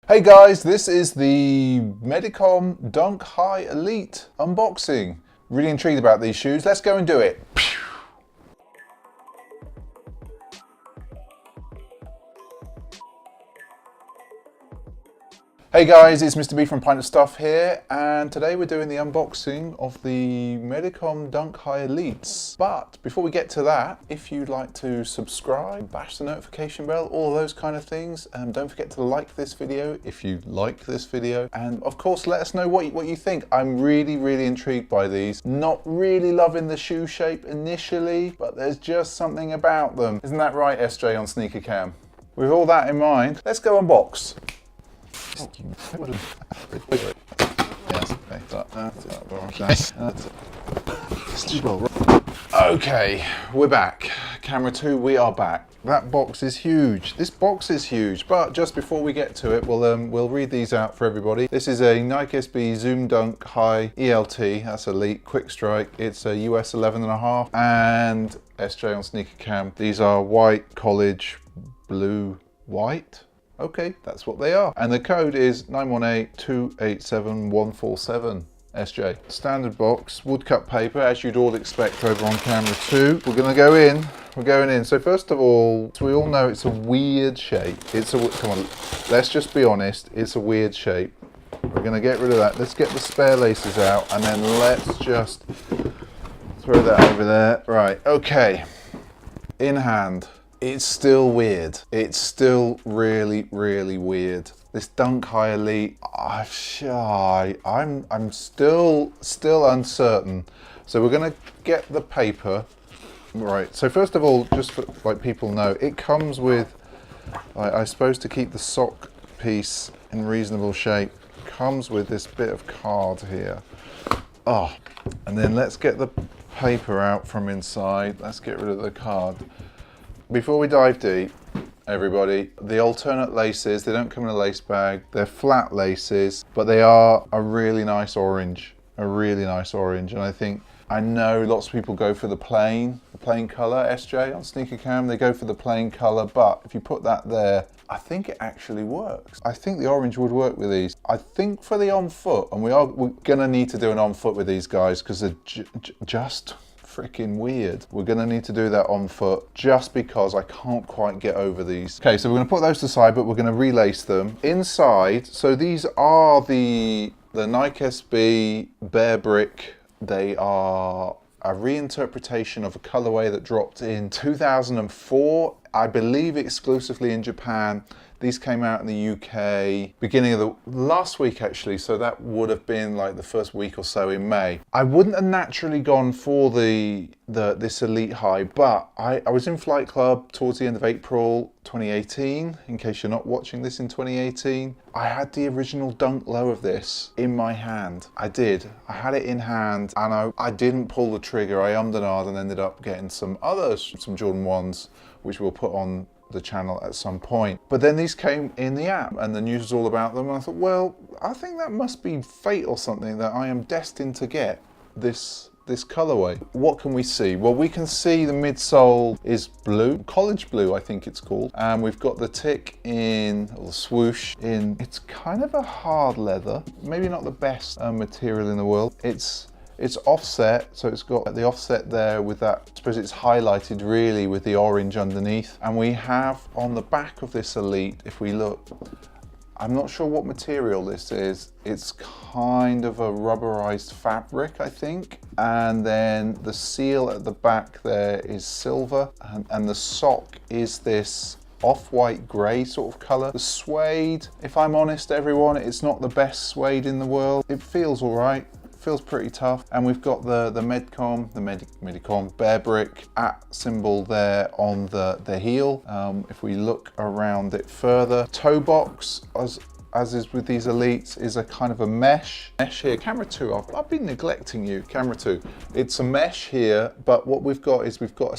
Hey guys, this is the Medicom Dunk High Elite unboxing. Really intrigued about these shoes. Let's go and do it. Hey guys, it's Mr. B from Pint of Stuff here, and today we're doing the unboxing of the Medicom Dunk High Elites. But before we get to that, if you'd like to subscribe, bash the notification bell, all of those kind of things, don't forget to like this video if you like this video, and of course let us know what you think. I'm really intrigued by these. Not really loving the shoe shape initially, but there's just something about them. Isn't that right, SJ on Sneaker Cam? With all that in mind, let's go unbox. Okay, we're back. Camera 2, we are back. That box is huge. This box is huge, but just before we get to it, we'll read these out for everybody. This is a Nike SB Zoom Dunk High ELT, that's Elite, Quick Strike. It's a US 11.5, and SJ on Sneaker Cam. These are white, college, blue, white. Okay, that's what they are. And the code is 918287147. SJ. Standard box, woodcut paper, as you'd all expect over on camera 2. We're gonna go in, we're going in. So first of all, we all know it's a weird shape. Come on, let's just be honest, it's a weird shape. We're gonna get rid of that. Let's get the spare laces out, and then let's just throw that over there. Right, okay, in hand. It's still weird. It's still really weird. This Dunk High Elite, I'm still uncertain. So we're gonna get the paper. Right, so first of all, just for, like people know, it comes with, I suppose to keep the sock piece in reasonable shape, comes with this bit of card here. Oh, and then let's get the paper out from inside. Let's get rid of the card. Before we dive deep, everybody, the alternate laces, they don't come in a lace bag. They're flat laces, but they are a really nice orange, And I know lots of people go for the plain color, SJ on Sneaker Cam. They go for the plain color, but if you put that there, I think it actually works. I think the orange would work with these. I think for the on foot, and we're gonna need to do an on foot with these guys because they're just freaking weird. We're gonna need to do that on foot just because I can't quite get over these. Okay, so we're gonna put those to the side, but we're gonna relace them. Inside, so these are the Nike SB BE RBRICK. They are a reinterpretation of a colorway that dropped in 2004, I believe exclusively in Japan. These came out in the UK beginning of the last week actually, so that would have been like the first week or so in May. I wouldn't have naturally gone for this Elite High, but I was in Flight Club towards the end of April 2018, in case you're not watching this in 2018. I had the original Dunk Low of this in my hand. I did. I had it in hand, and I didn't pull the trigger. I ummed and ahed and ended up getting some Jordan 1s, which we'll put on the channel at some point. But then these came in the app and the news was all about them, and I thought, well, I think that must be fate or something, that I am destined to get this colorway. What can we see? Well, we can see the midsole is blue, college blue I think it's called, and we've got the tick in, or the swoosh in, it's kind of a hard leather, maybe not the best material in the world. It's offset, so it's got the offset there with that, I suppose it's highlighted really with the orange underneath. And we have on the back of this Elite, if we look, I'm not sure what material this is. It's kind of a rubberized fabric, I think. And then the seal at the back there is silver, and the sock is this off-white grey sort of colour. The suede, if I'm honest everyone, it's not the best suede in the world. It feels all right. Feels pretty tough. And we've got the Medicom Be RBRICK at symbol there on the heel. If we look around it further, toe box, as is with these Elites, is a kind of a mesh here. Camera 2, I've been neglecting you, camera 2. It's a mesh here, but what we've got is we've got a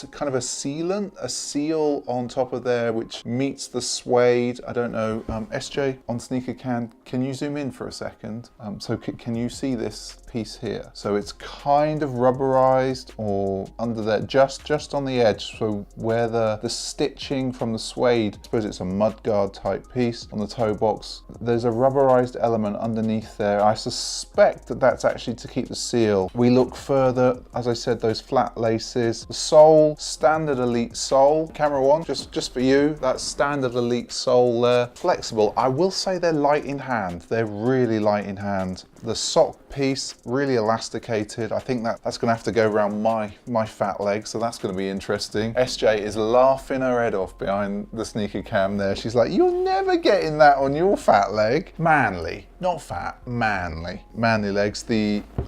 kind of a sealant, a seal on top of there, which meets the suede. I don't know, SJ on Sneaker can you zoom in for a second? So can you see this piece here? So it's kind of rubberized or under there, just on the edge. So where the stitching from the suede, I suppose it's a mudguard type piece on the toe box. box. There's a rubberized element underneath there. I suspect that that's actually to keep the seal. We look further, as I said, those flat laces. The sole, standard Elite sole. Camera one, just for you, that's standard Elite sole there. Flexible. I will say they're light in hand. They're really light in hand. The sock piece, really elasticated. I think that's gonna have to go around my fat leg, so that's gonna be interesting. SJ is laughing her head off behind the sneaker cam there. She's like, you're never getting that on your fat leg. Manly, not fat, manly. Manly legs.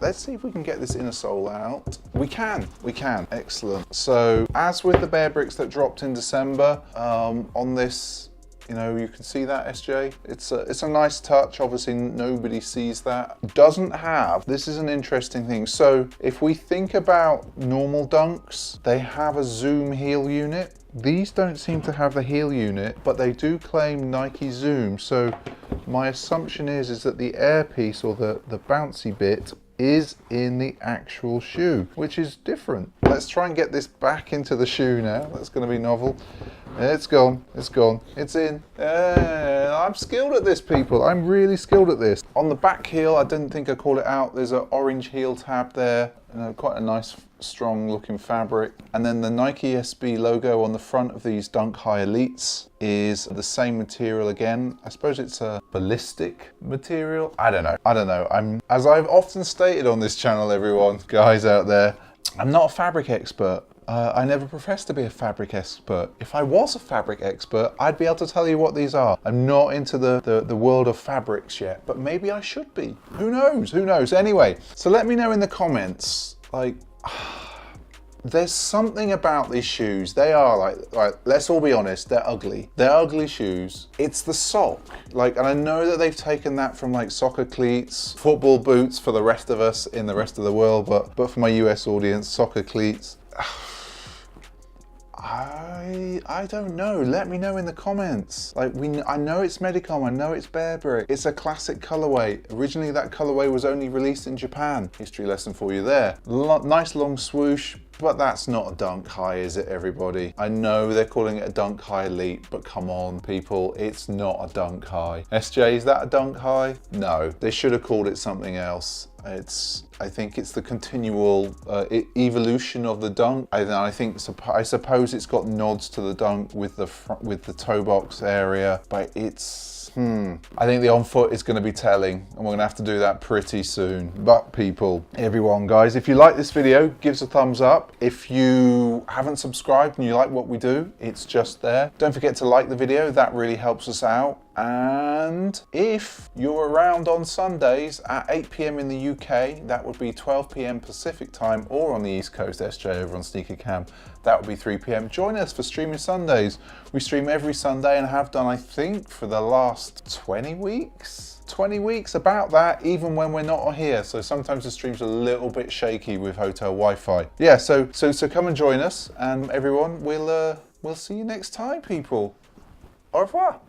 Let's see if we can get this inner sole out. We can, excellent. So as with the Bear Bricks that dropped in December, on this, you know, you can see that, SJ. It's a nice touch. Obviously, nobody sees that. Doesn't have, this is an interesting thing. So if we think about normal dunks, they have a zoom heel unit. These don't seem to have the heel unit, but they do claim Nike Zoom. So my assumption is that the air piece, or the bouncy bit, is in the actual shoe, which is different. Let's try and get this back into the shoe now. That's going to be novel. It's gone, it's in. I'm skilled at this, people. I'm really skilled at this. On the back heel, I didn't think I'd call it out. There's an orange heel tab there. Quite a nice, strong looking fabric. And then the Nike SB logo on the front of these Dunk High Elites is the same material again. I suppose it's a ballistic material. I don't know. As I've often stated on this channel, everyone, guys out there, I'm not a fabric expert. I never professed to be a fabric expert. If I was a fabric expert, I'd be able to tell you what these are. I'm not into the world of fabrics yet, but maybe I should be. Who knows? Anyway, so let me know in the comments, like, there's something about these shoes. They are like, let's all be honest, they're ugly. They're ugly shoes. It's the sock. Like, and I know that they've taken that from like soccer cleats, football boots for the rest of us in the rest of the world, but for my US audience, soccer cleats. I don't know. Let me know in the comments. Like, I know it's Medicom, I know it's Bear Brick. It's a classic colorway. Originally, that colorway was only released in Japan. History lesson for you there. Nice long swoosh, but that's not a Dunk High, is it, everybody? I know they're calling it a Dunk High Elite, but come on, people, it's not a Dunk High. SJ, is that a Dunk High? No, they should have called it something else. I think it's the continual evolution of the Dunk. I suppose it's got nods to the Dunk with the toe box area, but it's. I think the on foot is going to be telling, and we're going to have to do that pretty soon. But people, everyone, guys, if you like this video, give us a thumbs up. If you haven't subscribed and you like what we do, it's just there. Don't forget to like the video. That really helps us out. And if you're around on Sundays at 8 PM in the UK, that would be 12 PM Pacific time, or on the East Coast, SJ over on Sneaker Cam, that would be 3 PM. Join us for streaming Sundays. We stream every Sunday and have done, I think, for the last 20 weeks. 20 weeks, about that, even when we're not here. So sometimes the stream's a little bit shaky with hotel Wi-Fi. Yeah, so come and join us, and everyone, we'll see you next time, people. Au revoir.